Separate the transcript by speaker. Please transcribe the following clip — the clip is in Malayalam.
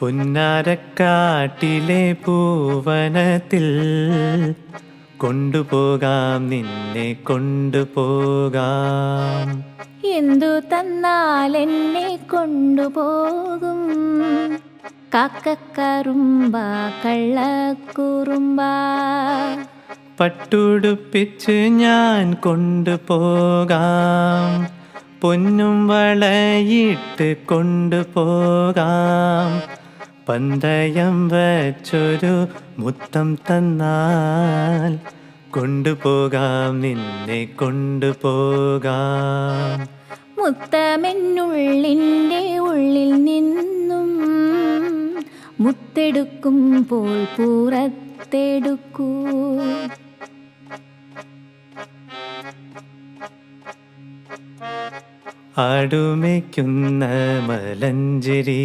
Speaker 1: പുന്നാരക്കാട്ടിലെ പൂവനത്തിൽ കൊണ്ടുപോകാം, നിന്നെ കൊണ്ടുപോകാം.
Speaker 2: എന്തു തന്നാൽ എന്നെ കൊണ്ടുപോകും? കാക്കക്കറുമ്പ കള്ളക്കുറുമ്പ.
Speaker 1: പട്ടുടുപ്പിച്ച് ഞാൻ കൊണ്ടുപോകാം, പൊന്നും വളയിട്ട് കൊണ്ടുപോകാം. പന്തയം വച്ചൊരു മുത്തം തന്നാൽ കൊണ്ടുപോകാം, നിന്നെ കൊണ്ടുപോകാം.
Speaker 2: മുത്തമെന്നുള്ളിൻ്റെ ഉള്ളിൽ നിന്നും മുത്തെടുക്കുമ്പോൾ പുറത്തെടുക്കൂ.
Speaker 1: ആടുമേയ്ക്കുന്ന മലഞ്ചേരി